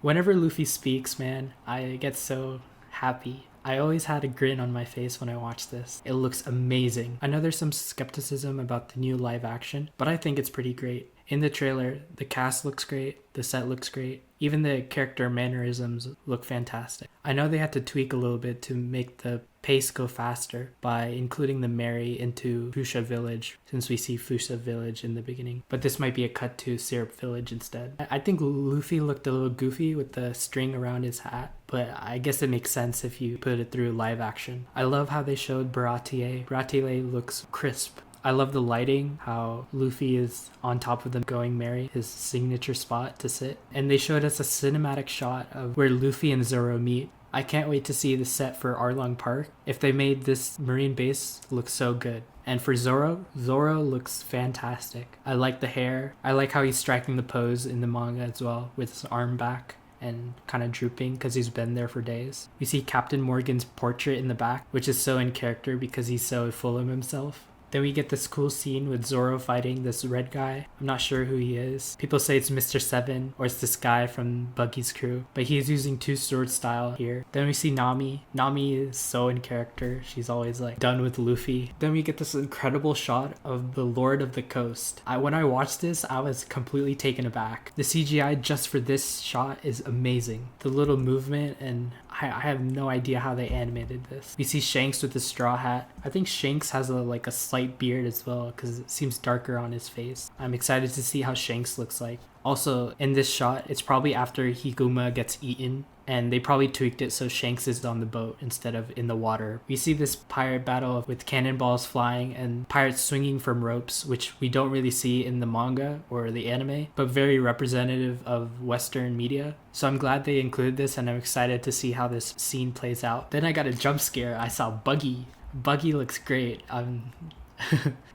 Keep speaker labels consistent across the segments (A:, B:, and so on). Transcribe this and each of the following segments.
A: Whenever Luffy speaks, man, I get so happy. I always had a grin on my face when I watched this. It looks amazing. I know there's some skepticism about the new live action, but I think it's pretty great. In the trailer, the cast looks great, the set looks great, even the character mannerisms look fantastic. I know they had to tweak a little bit to make the pace go faster by including the Mary into Fuchsia Village, since we see Fuchsia Village in the beginning. But this might be a cut to Syrup Village instead. I think Luffy looked a little goofy with the string around his hat, but I guess it makes sense if you put it through live action. I love how they showed Baratier. Baratier looks crisp. I love the lighting, how Luffy is on top of the Going Merry, his signature spot to sit. And they showed us a cinematic shot of where Luffy and Zoro meet. I can't wait to see the set for Arlong Park. If they made this marine base look so good. And for Zoro, Zoro looks fantastic. I like the hair. I like how he's striking the pose in the manga as well, with his arm back and kind of drooping because he's been there for days. We see Captain Morgan's portrait in the back, which is so in character because he's so full of himself. Then we get this cool scene with Zoro fighting this red guy. I'm not sure who he is. People say it's Mr. Seven or it's this guy from Buggy's crew, but he's using two sword style here. Then we see Nami. Nami is so in character. She's always like done with Luffy. Then we get this incredible shot of the Lord of the Coast. When I watched this, I was completely taken aback. The CGI just for this shot is amazing. The little movement, and I have no idea how they animated this. We see Shanks with the straw hat. I think Shanks has a slight beard as well because it seems darker on his face. I'm excited to see how Shanks looks like. Also, in this shot, it's probably after Higuma gets eaten, and they probably tweaked it so Shanks is on the boat instead of in the water. We see this pirate battle with cannonballs flying and pirates swinging from ropes, which we don't really see in the manga or the anime, but very representative of Western media. So I'm glad they included this, and I'm excited to see how this scene plays out. Then I got a jump scare. I saw Buggy. Buggy looks great.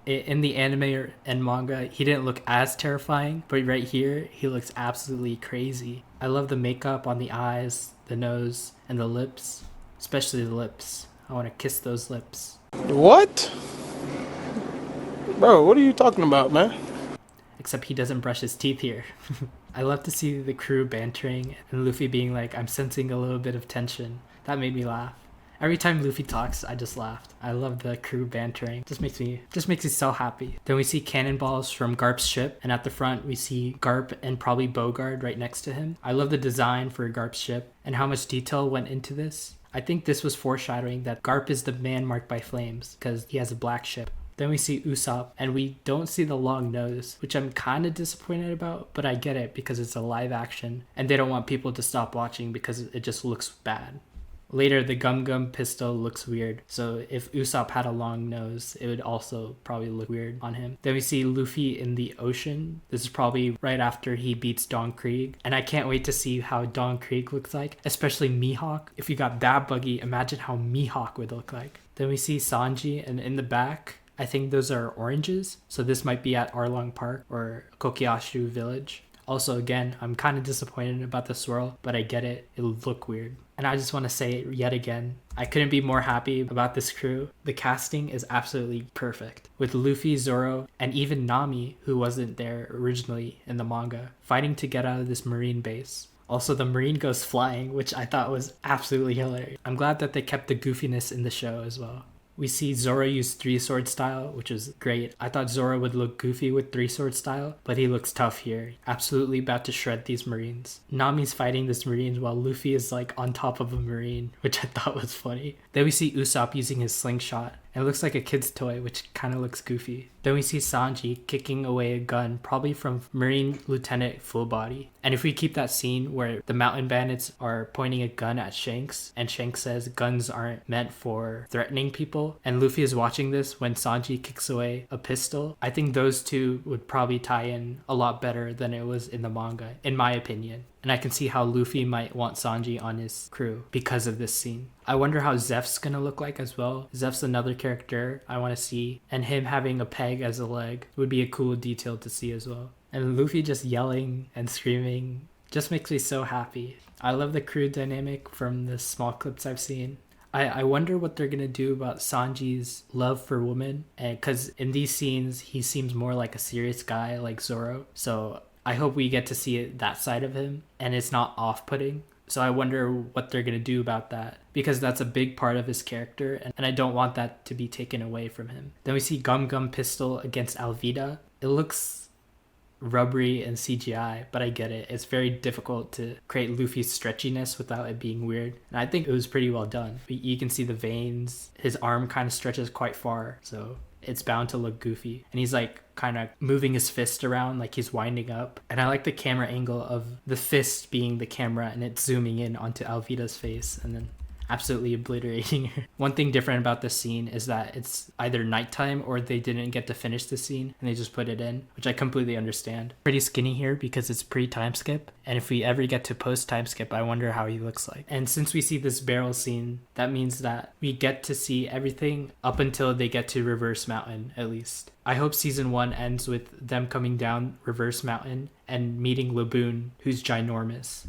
A: In the anime and manga, he didn't look as terrifying, but right here, he looks absolutely crazy. I love the makeup on the eyes, the nose, and the lips, especially the lips. I want to kiss those lips.
B: What? Bro, what are you talking about, man?
A: Except he doesn't brush his teeth here. I love to see the crew bantering and Luffy being like, I'm sensing a little bit of tension. That made me laugh. Every time Luffy talks, I just laughed. I love the crew bantering. Just makes me so happy. Then we see cannonballs from Garp's ship, and at the front we see Garp and probably Bogard right next to him. I love the design for Garp's ship and how much detail went into this. I think this was foreshadowing that Garp is the man marked by flames because he has a black ship. Then we see Usopp, and we don't see the long nose, which I'm kind of disappointed about, but I get it because it's a live action, and they don't want people to stop watching because it just looks bad. Later, the Gum Gum pistol looks weird, so if Usopp had a long nose, it would also probably look weird on him. Then we see Luffy in the ocean. This is probably right after he beats Don Krieg, and I can't wait to see how Don Krieg looks like, especially Mihawk. If you got that buggy, imagine how Mihawk would look like. Then we see Sanji, and in the back, I think those are oranges, so this might be at Arlong Park or Kokiashu Village. Also, again, I'm kind of disappointed about the swirl, but I get it. It'll look weird. And I just want to say it yet again, I couldn't be more happy about this crew. The casting is absolutely perfect. With Luffy, Zoro, and even Nami, who wasn't there originally in the manga, fighting to get out of this marine base. Also, the marine goes flying, which I thought was absolutely hilarious. I'm glad that they kept the goofiness in the show as well. We see Zoro use three sword style, which is great. I thought Zoro would look goofy with three sword style, but he looks tough here. Absolutely about to shred these marines. Nami's fighting this marine while Luffy is like on top of a marine, which I thought was funny. Then we see Usopp using his slingshot. It looks like a kid's toy, which kind of looks goofy. Then we see Sanji kicking away a gun, probably from Marine Lieutenant Full Body. And if we keep that scene where the mountain bandits are pointing a gun at Shanks, and Shanks says guns aren't meant for threatening people, and Luffy is watching this when Sanji kicks away a pistol, I think those two would probably tie in a lot better than it was in the manga, in my opinion. And I can see how Luffy might want Sanji on his crew because of this scene. I wonder how Zeph's gonna look like as well. Zeph's another character I want to see, and him having a peg as a leg would be a cool detail to see as well. And Luffy just yelling and screaming just makes me so happy. I love the crew dynamic from the small clips I've seen. I wonder what they're gonna do about Sanji's love for women, because in these scenes he seems more like a serious guy like Zoro. So I hope we get to see that side of him and it's not off-putting. So I wonder what they're going to do about that, because that's a big part of his character and I don't want that to be taken away from him. Then we see Gum Gum Pistol against Alvida. It looks rubbery and CGI, but I get it. It's very difficult to create Luffy's stretchiness without it being weird. And I think it was pretty well done. You can see the veins. His arm kind of stretches quite far, so it's bound to look goofy. And he's like kind of moving his fist around like he's winding up. And I like the camera angle of the fist being the camera and it's zooming in onto Alvida's face and then absolutely obliterating her. One thing different about this scene is that it's either nighttime or they didn't get to finish the scene and they just put it in, which I completely understand. Pretty skinny here because it's pre-time skip, and if we ever get to post-time skip, I wonder how he looks like. And since we see this barrel scene, that means that we get to see everything up until they get to Reverse Mountain, at least. I hope season 1 ends with them coming down Reverse Mountain and meeting Laboon, who's ginormous.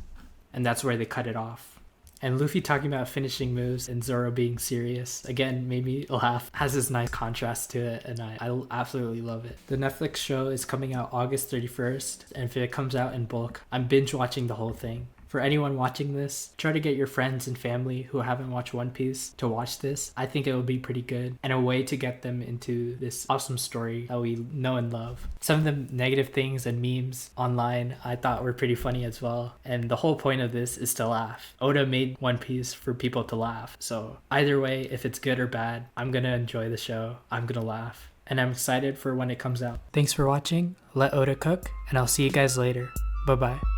A: And that's where they cut it off. And Luffy talking about finishing moves and Zoro being serious, again, made me laugh. Has this nice contrast to it, and I absolutely love it. The Netflix show is coming out August 31st, and if it comes out in bulk, I'm binge watching the whole thing. For anyone watching this, try to get your friends and family who haven't watched One Piece to watch this. I think it will be pretty good and a way to get them into this awesome story that we know and love. Some of the negative things and memes online I thought were pretty funny as well. And the whole point of this is to laugh. Oda made One Piece for people to laugh. So either way, if it's good or bad, I'm gonna enjoy the show. I'm gonna laugh. And I'm excited for when it comes out. Thanks for watching. Let Oda cook, and I'll see you guys later. Bye-bye.